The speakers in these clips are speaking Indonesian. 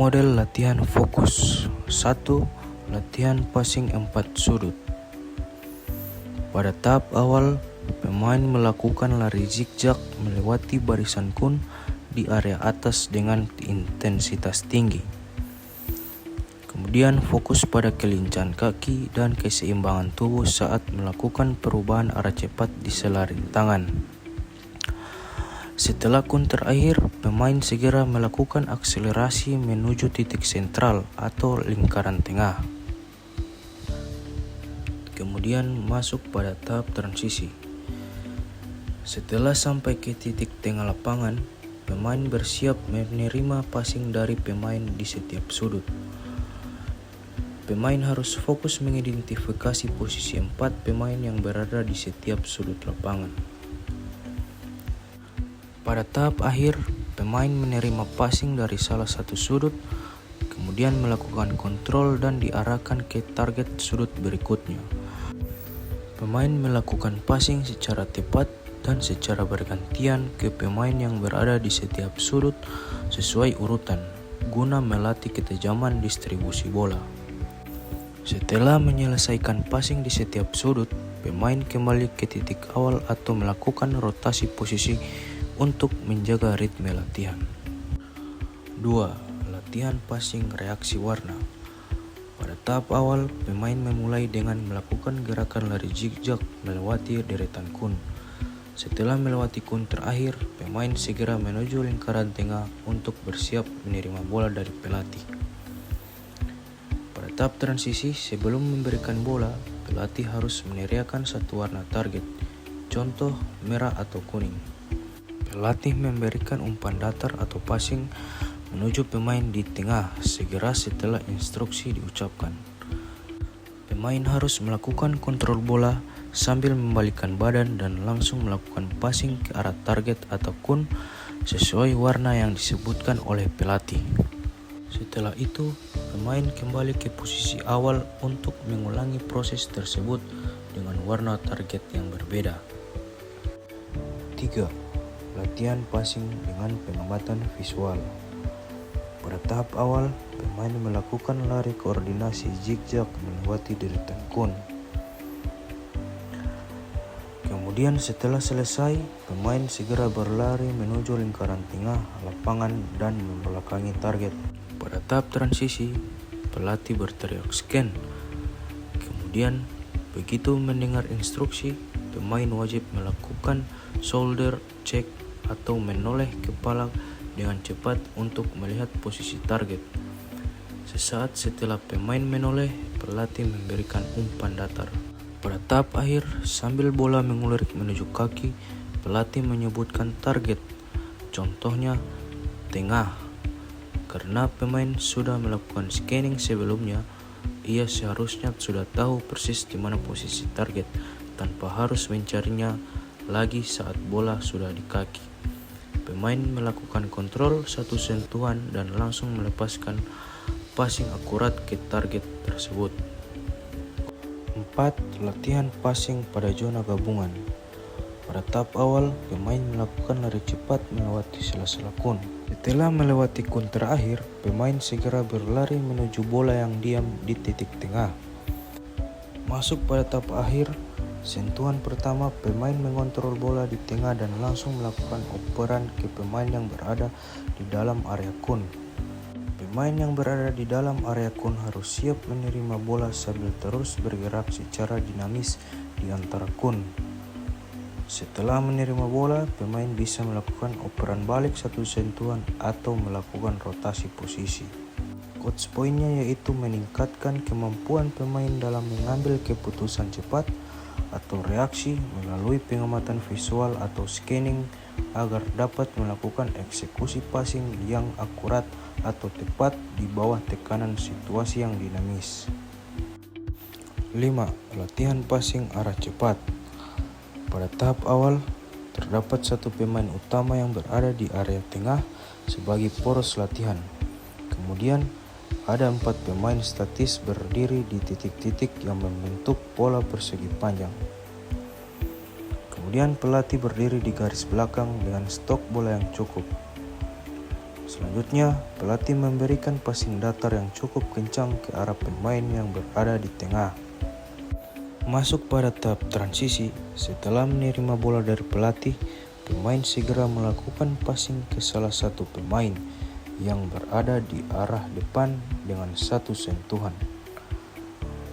model latihan fokus. 1. Latihan passing 4 sudut. Pada tahap awal, pemain melakukan lari zigzag melewati barisan kun di area atas dengan intensitas tinggi. Kemudian fokus pada kelincahan kaki dan keseimbangan tubuh saat melakukan perubahan arah cepat di sela rintangan. Setelah kun terakhir, pemain segera melakukan akselerasi menuju titik sentral atau lingkaran tengah. Kemudian masuk pada tahap transisi. Setelah sampai ke titik tengah lapangan, pemain bersiap menerima passing dari pemain di setiap sudut. Pemain harus fokus mengidentifikasi posisi 4 pemain yang berada di setiap sudut lapangan. Pada tahap akhir, pemain menerima passing dari salah satu sudut, kemudian melakukan kontrol dan diarahkan ke target sudut berikutnya. Pemain melakukan passing secara tepat dan secara bergantian ke pemain yang berada di setiap sudut sesuai urutan, guna melatih ketajaman distribusi bola. Setelah menyelesaikan passing di setiap sudut, pemain kembali ke titik awal atau melakukan rotasi posisi untuk menjaga ritme latihan. 2. Latihan passing reaksi warna. Pada tahap awal, pemain memulai dengan melakukan gerakan lari zigzag melewati deretan kun. Setelah melewati kun terakhir, pemain segera menuju lingkaran tengah untuk bersiap menerima bola dari pelatih. Pada tahap transisi, sebelum memberikan bola, pelatih harus meneriakkan satu warna target, contoh merah atau kuning. Pelatih memberikan umpan datar atau passing menuju pemain di tengah segera setelah instruksi diucapkan. Pemain harus melakukan kontrol bola sambil membalikkan badan dan langsung melakukan passing ke arah target atau kun sesuai warna yang disebutkan oleh pelatih. Setelah itu, pemain kembali ke posisi awal untuk mengulangi proses tersebut dengan warna target yang berbeda. 3. Latihan passing dengan pengamatan visual. Pada tahap awal, pemain melakukan lari koordinasi zigzag melewati deretan kun. Kemudian setelah selesai, pemain segera berlari menuju lingkaran tengah lapangan dan membelakangi target. Pada tahap transisi, pelatih berteriak scan. Kemudian, begitu mendengar instruksi, pemain wajib melakukan shoulder check atau menoleh kepala dengan cepat untuk melihat posisi target. Sesaat setelah pemain menoleh, pelatih memberikan umpan datar. Pada tahap akhir, sambil bola mengulir menuju kaki, pelatih menyebutkan target, contohnya tengah. Karena pemain sudah melakukan scanning sebelumnya, ia seharusnya sudah tahu persis di mana posisi target tanpa harus mencarinya lagi saat bola sudah di kaki. Pemain melakukan kontrol satu sentuhan dan langsung melepaskan passing akurat ke target tersebut. 4. Latihan passing pada zona gabungan. Pada tahap awal, pemain melakukan lari cepat melewati sela-sela kun. Setelah melewati kun terakhir, pemain segera berlari menuju bola yang diam di titik tengah. Masuk pada tahap akhir, sentuhan pertama, pemain mengontrol bola di tengah dan langsung melakukan operan ke pemain yang berada di dalam area kun. Pemain yang berada di dalam area kun harus siap menerima bola sambil terus bergerak secara dinamis di antara kun. Setelah menerima bola, pemain bisa melakukan operan balik satu sentuhan atau melakukan rotasi posisi. Coach poinnya yaitu meningkatkan kemampuan pemain dalam mengambil keputusan cepat atau reaksi melalui pengamatan visual atau scanning agar dapat melakukan eksekusi passing yang akurat atau tepat di bawah tekanan situasi yang dinamis. 5. Latihan passing arah cepat. Pada tahap awal, terdapat satu pemain utama yang berada di area tengah sebagai poros latihan. Kemudian, ada 4 pemain statis berdiri di titik-titik yang membentuk pola persegi panjang. Kemudian pelatih berdiri di garis belakang dengan stok bola yang cukup. Selanjutnya, pelatih memberikan passing datar yang cukup kencang ke arah pemain yang berada di tengah. Masuk pada tahap transisi, setelah menerima bola dari pelatih, pemain segera melakukan passing ke salah satu pemain yang berada di arah depan dengan satu sentuhan.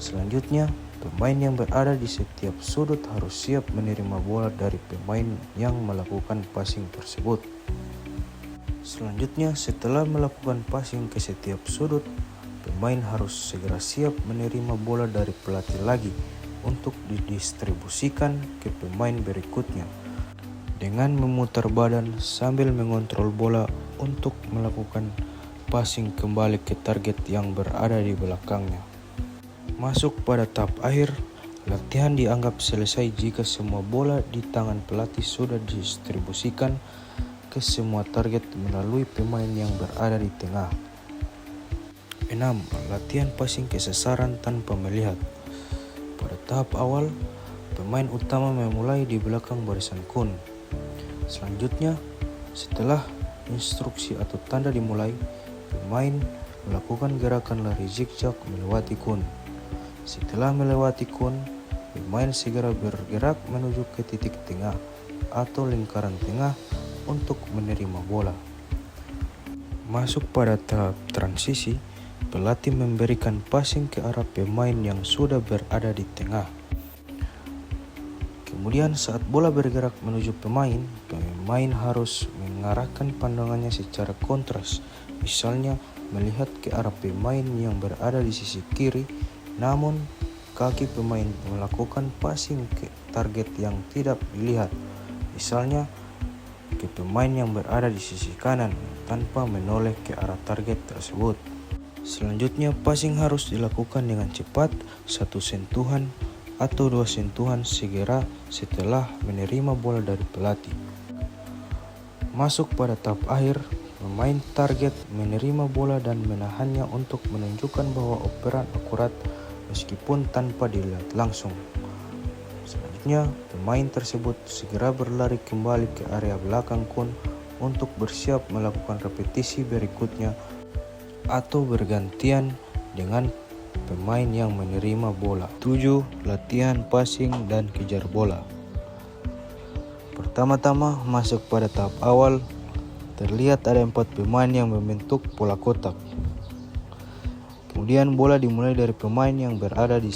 Selanjutnya, pemain yang berada di setiap sudut harus siap menerima bola dari pemain yang melakukan passing tersebut. Selanjutnya, setelah melakukan passing ke setiap sudut, pemain harus segera siap menerima bola dari pelatih lagi untuk didistribusikan ke pemain berikutnya dengan memutar badan sambil mengontrol bola untuk melakukan passing kembali ke target yang berada di belakangnya. Masuk pada tahap akhir, latihan dianggap selesai jika semua bola di tangan pelatih sudah didistribusikan ke semua target melalui pemain yang berada di tengah. 6. Latihan passing ke sasaran tanpa melihat. Pada tahap awal, pemain utama memulai di belakang barisan kun. Selanjutnya, setelah instruksi atau tanda dimulai, pemain melakukan gerakan lari zigzag melewati kun. Setelah melewati kun, pemain segera bergerak menuju ke titik tengah atau lingkaran tengah untuk menerima bola. Masuk pada tahap transisi, pelatih memberikan passing ke arah pemain yang sudah berada di tengah. Kemudian saat bola bergerak menuju pemain harus mengarahkan pandangannya secara kontras, misalnya melihat ke arah pemain yang berada di sisi kiri, namun kaki pemain melakukan passing ke target yang tidak dilihat, misalnya ke pemain yang berada di sisi kanan tanpa menoleh ke arah target tersebut. Selanjutnya, passing harus dilakukan dengan cepat, satu sentuhan atau dua sentuhan segera setelah menerima bola dari pelatih. Masuk pada tahap akhir, pemain target menerima bola dan menahannya untuk menunjukkan bahwa operan akurat meskipun tanpa dilihat langsung. Selanjutnya, pemain tersebut segera berlari kembali ke area belakang kun untuk bersiap melakukan repetisi berikutnya atau bergantian dengan pemain yang menerima bola. 7. Latihan passing dan kejar bola. Pertama-tama masuk pada tahap awal, terlihat ada 4 pemain yang membentuk pola kotak. Kemudian bola dimulai dari pemain yang berada di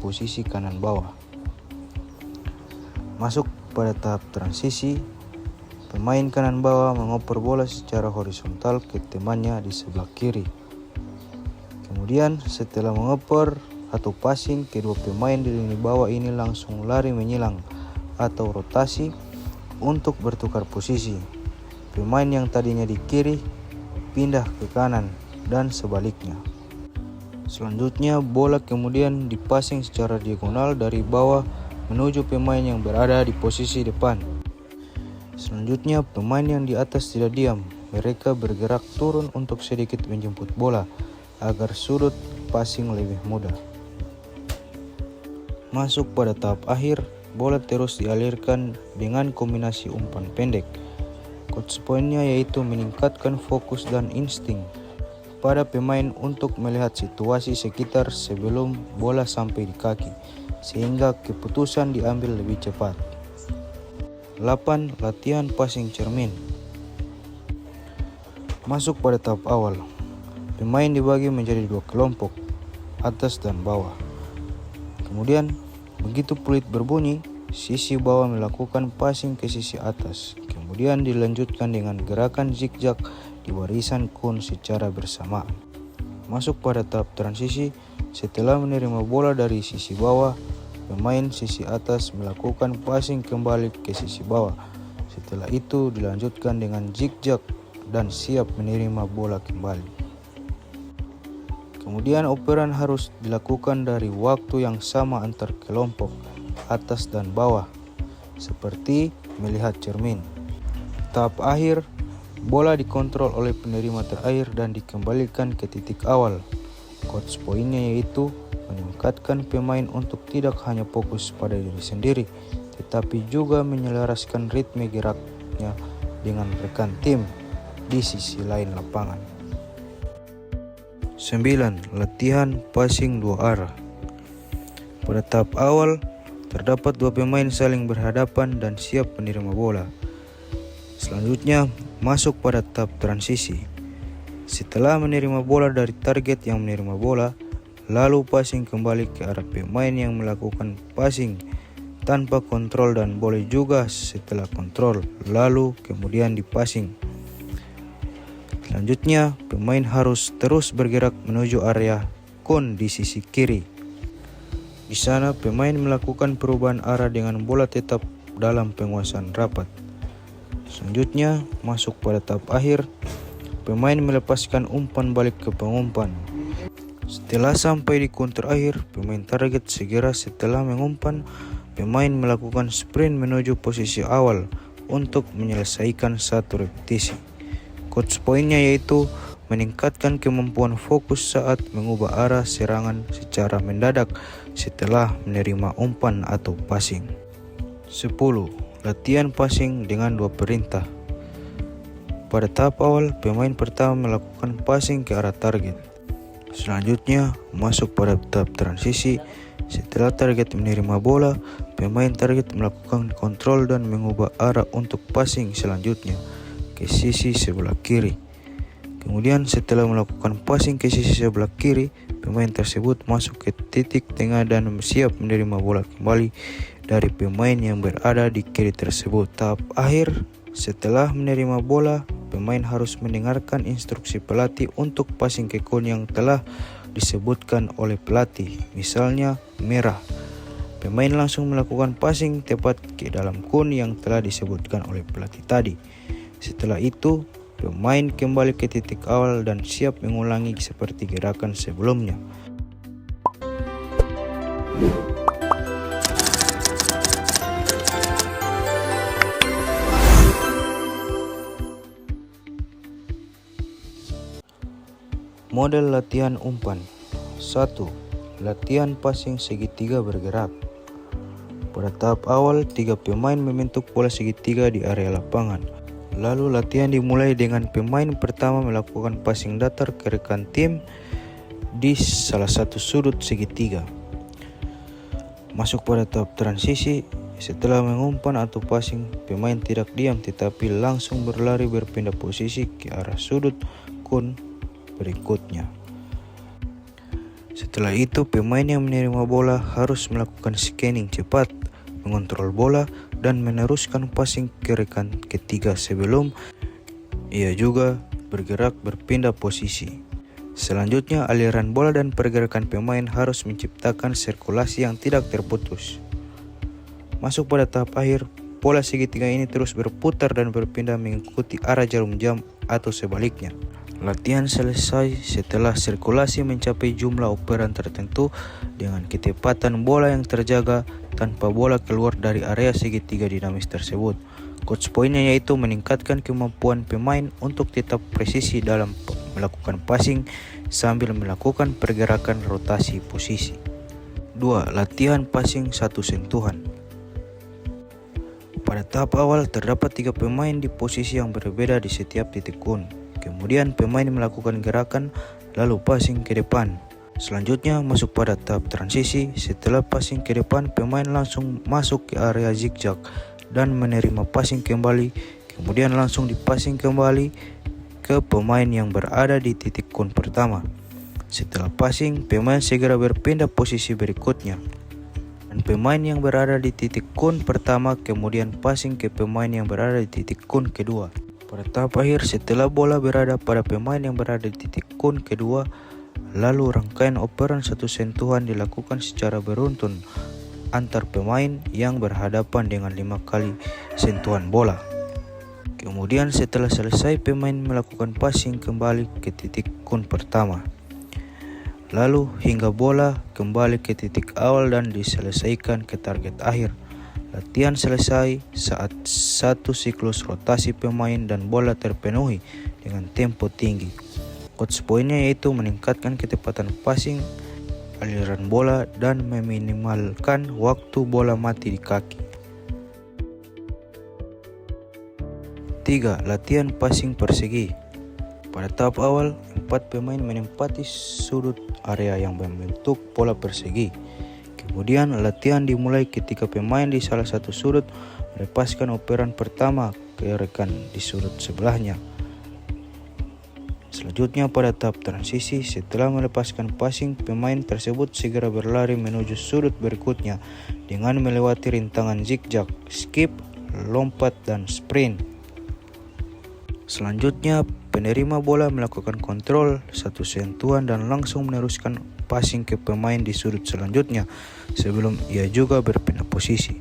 posisi kanan bawah. Masuk pada tahap transisi, pemain kanan bawah mengoper bola secara horizontal ke temannya di sebelah kiri. Kemudian setelah mengoper atau passing, kedua pemain di lini bawah ini langsung lari menyilang atau rotasi untuk bertukar posisi. Pemain yang tadinya di kiri pindah ke kanan dan sebaliknya. Selanjutnya, bola kemudian dipassing secara diagonal dari bawah menuju pemain yang berada di posisi depan. Selanjutnya, pemain yang di atas tidak diam. Mereka bergerak turun untuk sedikit menjemput bola agar sudut passing lebih mudah. Masuk pada tahap akhir, bola terus dialirkan dengan kombinasi umpan pendek. Coach poinnya yaitu meningkatkan fokus dan insting pada pemain untuk melihat situasi sekitar sebelum bola sampai di kaki, sehingga keputusan diambil lebih cepat. 8. Latihan passing cermin. Masuk pada tahap awal, pemain dibagi menjadi 2 kelompok, atas dan bawah. Kemudian, begitu peluit berbunyi, sisi bawah melakukan passing ke sisi atas. Kemudian dilanjutkan dengan gerakan zigzag di barisan kun secara bersamaan. Masuk pada tahap transisi, setelah menerima bola dari sisi bawah, pemain sisi atas melakukan passing kembali ke sisi bawah. Setelah itu dilanjutkan dengan zigzag dan siap menerima bola kembali. Kemudian operan harus dilakukan dari waktu yang sama antar kelompok atas dan bawah, seperti melihat cermin. Tahap akhir, bola dikontrol oleh penerima terakhir dan dikembalikan ke titik awal. Coach poinnya yaitu meningkatkan pemain untuk tidak hanya fokus pada diri sendiri, tetapi juga menyelaraskan ritme geraknya dengan rekan tim. di sisi lain lapangan. 9. Latihan passing dua arah. Pada tahap awal, terdapat dua pemain saling berhadapan dan siap menerima bola. Selanjutnya, masuk pada tahap transisi. Setelah menerima bola dari target yang menerima bola, lalu passing kembali ke arah pemain yang melakukan passing tanpa kontrol dan boleh juga setelah kontrol, lalu kemudian dipassing. Selanjutnya, pemain harus terus bergerak menuju area kon di sisi kiri. Di sana, pemain melakukan perubahan arah dengan bola tetap dalam penguasaan rapat. Selanjutnya, masuk pada tahap akhir, pemain melepaskan umpan balik ke pengumpan. Setelah sampai di kon terakhir, pemain target segera setelah mengumpan, pemain melakukan sprint menuju posisi awal untuk menyelesaikan satu repetisi. Coach poinnya yaitu meningkatkan kemampuan fokus saat mengubah arah serangan secara mendadak setelah menerima umpan atau passing. 10. Latihan passing dengan dua perintah. Pada tahap awal, pemain pertama melakukan passing ke arah target. Selanjutnya, masuk pada tahap transisi. Setelah target menerima bola, pemain target melakukan kontrol dan mengubah arah untuk passing selanjutnya ke sisi sebelah kiri. Kemudian setelah melakukan passing ke sisi sebelah kiri, pemain tersebut masuk ke titik tengah dan siap menerima bola kembali dari pemain yang berada di kiri tersebut. Tahap akhir, setelah menerima bola, pemain harus mendengarkan instruksi pelatih untuk passing ke kon yang telah disebutkan oleh pelatih, misalnya merah. Pemain langsung melakukan passing tepat ke dalam kon yang telah disebutkan oleh pelatih tadi. Setelah itu, pemain kembali ke titik awal dan siap mengulangi seperti gerakan sebelumnya. Model latihan umpan. 1. Latihan passing segitiga bergerak. Pada tahap awal, 3 pemain membentuk pola segitiga di area lapangan. Lalu latihan dimulai dengan pemain pertama melakukan passing datar ke rekan tim di salah satu sudut segitiga. Masuk pada tahap transisi. Setelah mengumpan atau passing, pemain tidak diam tetapi langsung berlari berpindah posisi ke arah sudut kon berikutnya. Setelah itu, pemain yang menerima bola harus melakukan scanning cepat, mengontrol bola, dan meneruskan passing ke rekan ketiga sebelum ia juga bergerak berpindah posisi. Selanjutnya, aliran bola dan pergerakan pemain harus menciptakan sirkulasi yang tidak terputus. Masuk pada tahap akhir, pola segitiga ini terus berputar dan berpindah mengikuti arah jarum jam atau sebaliknya. Latihan selesai setelah sirkulasi mencapai jumlah operan tertentu dengan ketepatan bola yang terjaga tanpa bola keluar dari area segitiga dinamis tersebut. Coach poinnya yaitu meningkatkan kemampuan pemain untuk tetap presisi dalam melakukan passing sambil melakukan pergerakan rotasi posisi. 2. Latihan passing satu sentuhan. Pada tahap awal, terdapat 3 pemain di posisi yang berbeda di setiap titik kon. Kemudian pemain melakukan gerakan lalu passing ke depan. Selanjutnya masuk pada tahap transisi. Setelah passing ke depan, pemain langsung masuk ke area zigzag dan menerima passing kembali. Kemudian langsung dipassing kembali ke pemain yang berada di titik kon pertama. Setelah passing, pemain segera berpindah posisi berikutnya. Dan pemain yang berada di titik kon pertama kemudian passing ke pemain yang berada di titik kon kedua. Pada tahap akhir, setelah bola berada pada pemain yang berada di titik kon kedua, lalu rangkaian operan satu sentuhan dilakukan secara beruntun antar pemain yang berhadapan dengan 5 kali sentuhan bola. Kemudian setelah selesai, pemain melakukan passing kembali ke titik kon pertama. Lalu hingga bola kembali ke titik awal dan diselesaikan ke target akhir. Latihan selesai saat satu siklus rotasi pemain dan bola terpenuhi dengan tempo tinggi. Coach poinnya yaitu meningkatkan kecepatan passing, aliran bola, dan meminimalkan waktu bola mati di kaki. Ketiga, latihan passing persegi. Pada tahap awal, 4 pemain menempati sudut area yang membentuk pola persegi. Kemudian latihan dimulai ketika pemain di salah satu sudut melepaskan operan pertama ke rekan di sudut sebelahnya. Selanjutnya pada tahap transisi, setelah melepaskan passing, pemain tersebut segera berlari menuju sudut berikutnya dengan melewati rintangan zigzag, skip, lompat, dan sprint. Selanjutnya, penerima bola melakukan kontrol satu sentuhan dan langsung meneruskan passing ke pemain di sudut selanjutnya sebelum ia juga berpindah posisi.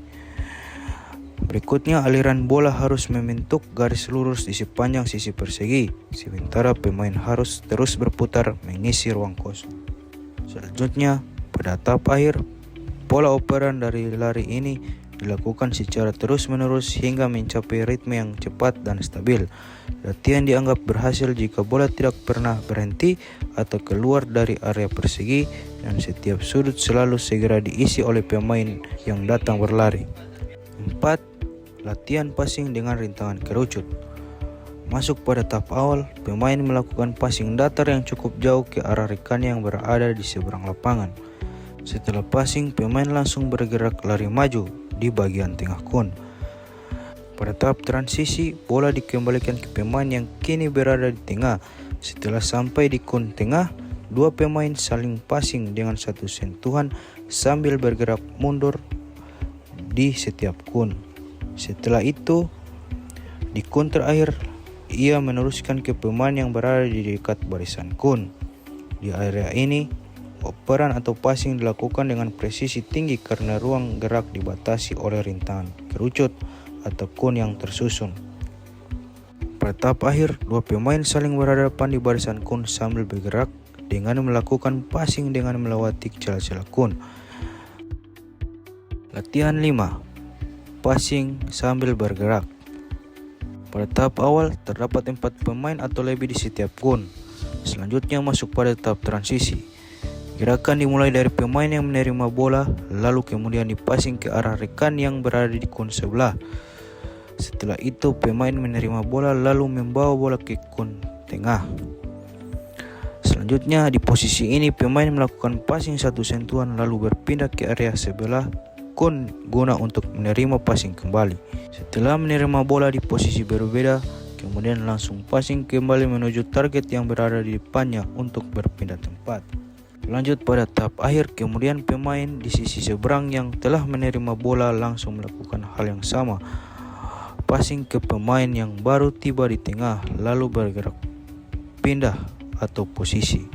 Berikutnya, aliran bola harus membentuk garis lurus di sepanjang sisi persegi, sementara pemain harus terus berputar mengisi ruang kosong. Selanjutnya, pada tahap akhir, pola operan dari lari ini dilakukan secara terus-menerus hingga mencapai ritme yang cepat dan stabil. Latihan dianggap berhasil jika bola tidak pernah berhenti atau keluar dari area persegi dan setiap sudut selalu segera diisi oleh pemain yang datang berlari. 4. Latihan passing dengan rintangan kerucut. Masuk pada tahap awal, pemain melakukan passing datar yang cukup jauh ke arah rekan yang berada di seberang lapangan. Setelah passing, pemain langsung bergerak lari maju di bagian tengah kun. Pada tahap transisi, bola dikembalikan ke pemain yang kini berada di tengah. Setelah sampai di kun tengah, dua pemain saling passing dengan satu sentuhan sambil bergerak mundur di setiap kun. Setelah itu, di kun terakhir, ia meneruskan ke pemain yang berada di dekat barisan kun. Di area ini, operan atau passing dilakukan dengan presisi tinggi karena ruang gerak dibatasi oleh rintangan kerucut atau kun yang tersusun. Pada tahap akhir, dua pemain saling berhadapan di barisan kun sambil bergerak dengan melakukan passing dengan melewati celah-celah kun. Latihan 5. Passing sambil bergerak. Pada tahap awal, terdapat 4 pemain atau lebih di setiap kun. Selanjutnya masuk pada tahap transisi. Gerakan dimulai dari pemain yang menerima bola, lalu kemudian dipassing ke arah rekan yang berada di kun sebelah. Setelah itu, pemain menerima bola lalu membawa bola ke kun tengah. Selanjutnya, di posisi ini pemain melakukan passing satu sentuhan lalu berpindah ke area sebelah kun guna untuk menerima passing kembali. Setelah menerima bola di posisi berbeda, kemudian langsung passing kembali menuju target yang berada di depannya untuk berpindah tempat. Lanjut pada tahap akhir, kemudian pemain di sisi seberang yang telah menerima bola langsung melakukan hal yang sama. Passing ke pemain yang baru tiba di tengah lalu bergerak pindah atau posisi.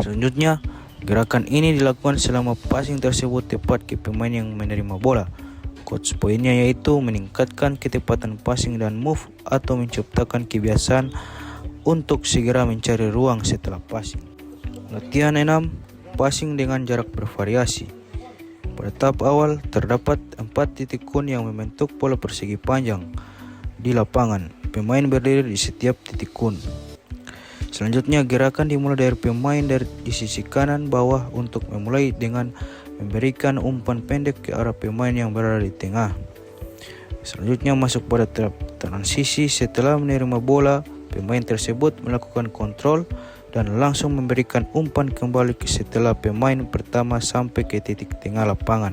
Selanjutnya, gerakan ini dilakukan selama passing tersebut tepat ke pemain yang menerima bola. Coach poinnya yaitu meningkatkan ketepatan passing dan move atau menciptakan kebiasaan untuk segera mencari ruang setelah passing. Latihan 6. Passing dengan jarak bervariasi. Pada tahap awal, terdapat 4 titik kun yang membentuk pola persegi panjang di lapangan. Pemain berdiri di setiap titik kun. Selanjutnya, gerakan dimulai dari pemain di sisi kanan bawah untuk memulai dengan memberikan umpan pendek ke arah pemain yang berada di tengah. Selanjutnya masuk pada tahap transisi. Setelah menerima bola, pemain tersebut melakukan kontrol dan langsung memberikan umpan kembali setelah pemain pertama sampai ke titik tengah lapangan.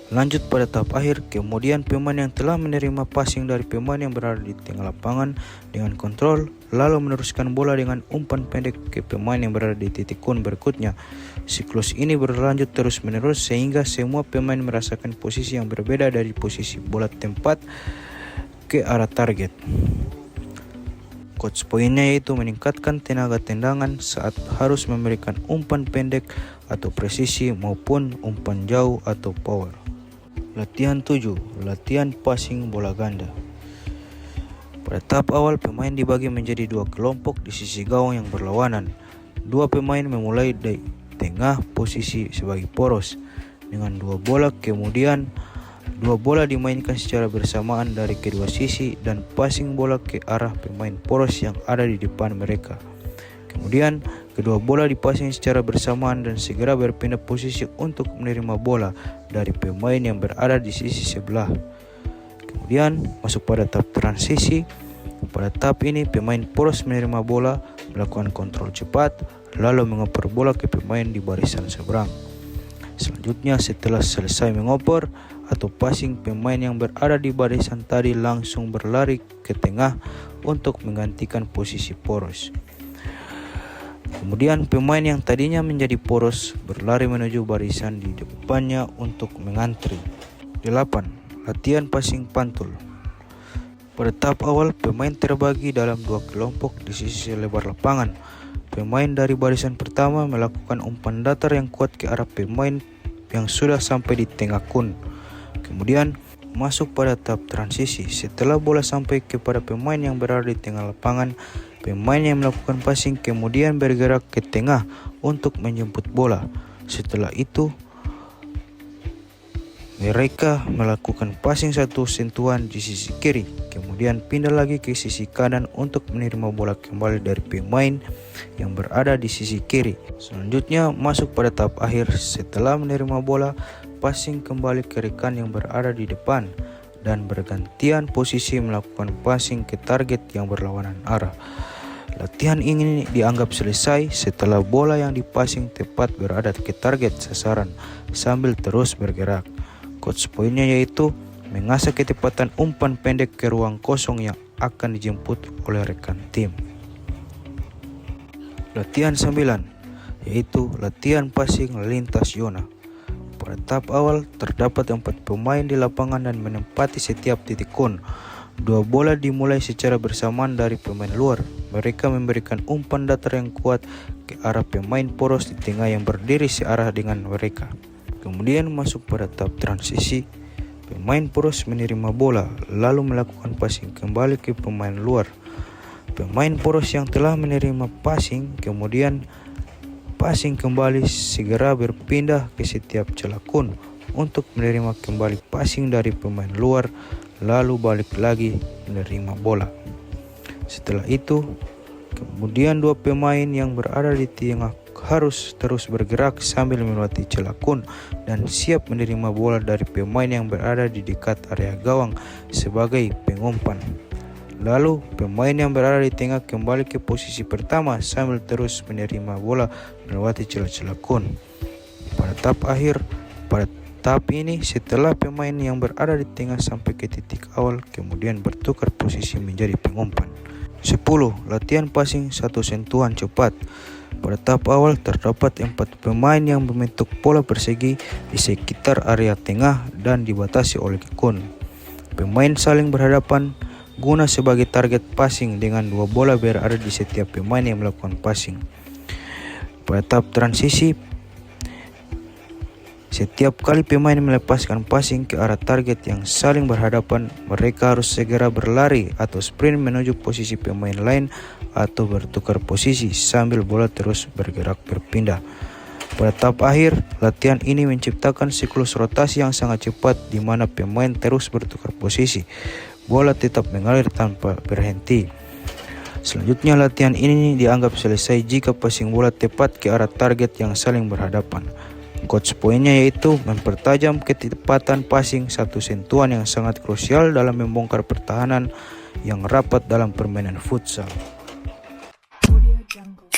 Lanjut pada tahap akhir, kemudian pemain yang telah menerima passing dari pemain yang berada di tengah lapangan dengan kontrol, lalu meneruskan bola dengan umpan pendek ke pemain yang berada di titik kun berikutnya. Siklus ini berlanjut terus-menerus sehingga semua pemain merasakan posisi yang berbeda dari posisi bola tempat ke arah target. Coach poinnya yaitu meningkatkan tenaga tendangan saat harus memberikan umpan pendek atau presisi maupun umpan jauh atau power. Latihan 7. Latihan passing bola ganda. Pada tahap awal, pemain dibagi menjadi 2 kelompok di sisi gawang yang berlawanan. 2 pemain memulai dari tengah posisi sebagai poros dengan 2 bola, kemudian 2 bola dimainkan secara bersamaan dari kedua sisi dan passing bola ke arah pemain poros yang ada di depan mereka. Kemudian kedua bola dipasing secara bersamaan dan segera berpindah posisi untuk menerima bola dari pemain yang berada di sisi sebelah. Kemudian masuk pada tahap transisi. Pada tahap ini pemain poros menerima bola, melakukan kontrol cepat, lalu mengoper bola ke pemain di barisan seberang. Selanjutnya setelah selesai mengoper atau passing, pemain yang berada di barisan tadi langsung berlari ke tengah untuk menggantikan posisi poros. Kemudian pemain yang tadinya menjadi poros berlari menuju barisan di depannya untuk mengantri. 8. Latihan passing pantul. Pada tahap awal, pemain terbagi dalam 2 kelompok di sisi lebar lapangan. Pemain dari barisan pertama melakukan umpan datar yang kuat ke arah pemain yang sudah sampai di tengah kun. Kemudian masuk pada tahap transisi. Setelah bola sampai kepada pemain yang berada di tengah lapangan, pemain yang melakukan passing kemudian bergerak ke tengah untuk menjemput bola. Setelah itu, mereka melakukan passing satu sentuhan di sisi kiri, kemudian pindah lagi ke sisi kanan untuk menerima bola kembali dari pemain yang berada di sisi kiri. Selanjutnya masuk pada tahap akhir. Setelah menerima bola, passing kembali ke rekan yang berada di depan dan bergantian posisi melakukan passing ke target yang berlawanan arah. Latihan ini dianggap selesai setelah bola yang dipassing tepat berada ke target sasaran sambil terus bergerak. Coach poinnya yaitu mengasah ketepatan umpan pendek ke ruang kosong yang akan dijemput oleh rekan tim. Latihan 9 yaitu latihan passing lintas zona. Pada tahap awal terdapat 4 pemain di lapangan dan menempati setiap titik kun. 2 bola dimulai secara bersamaan dari pemain luar. Mereka memberikan umpan datar yang kuat ke arah pemain poros di tengah yang berdiri searah dengan mereka. Kemudian masuk pada tahap transisi. Pemain poros menerima bola lalu melakukan passing kembali ke pemain luar. Pemain poros yang telah menerima passing kemudian passing kembali segera berpindah ke setiap celah kun untuk menerima kembali passing dari pemain luar lalu balik lagi menerima bola. Setelah itu, kemudian 2 pemain yang berada di tengah harus terus bergerak sambil melewati celah kun dan siap menerima bola dari pemain yang berada di dekat area gawang sebagai pengumpan. Lalu pemain yang berada di tengah kembali ke posisi pertama sambil terus menerima bola melewati celah-celah kun. Pada tahap ini setelah pemain yang berada di tengah sampai ke titik awal kemudian bertukar posisi menjadi pengumpan. 10. Latihan passing satu sentuhan cepat. Pada tahap awal terdapat 4 pemain yang membentuk pola persegi di sekitar area tengah dan dibatasi oleh kun. Pemain saling berhadapan guna sebagai target passing dengan 2 bola berada di setiap pemain yang melakukan passing. Pada tahap transisi, setiap kali pemain melepaskan passing ke arah target yang saling berhadapan, mereka harus segera berlari atau sprint menuju posisi pemain lain atau bertukar posisi sambil bola terus bergerak berpindah. Pada tahap akhir, latihan ini menciptakan siklus rotasi yang sangat cepat di mana pemain terus bertukar posisi. Bola tetap mengalir tanpa berhenti. Selanjutnya latihan ini dianggap selesai jika passing bola tepat ke arah target yang saling berhadapan. Coach poinnya yaitu mempertajam ketepatan passing satu sentuhan yang sangat krusial dalam membongkar pertahanan yang rapat dalam permainan futsal. Audio Jungle.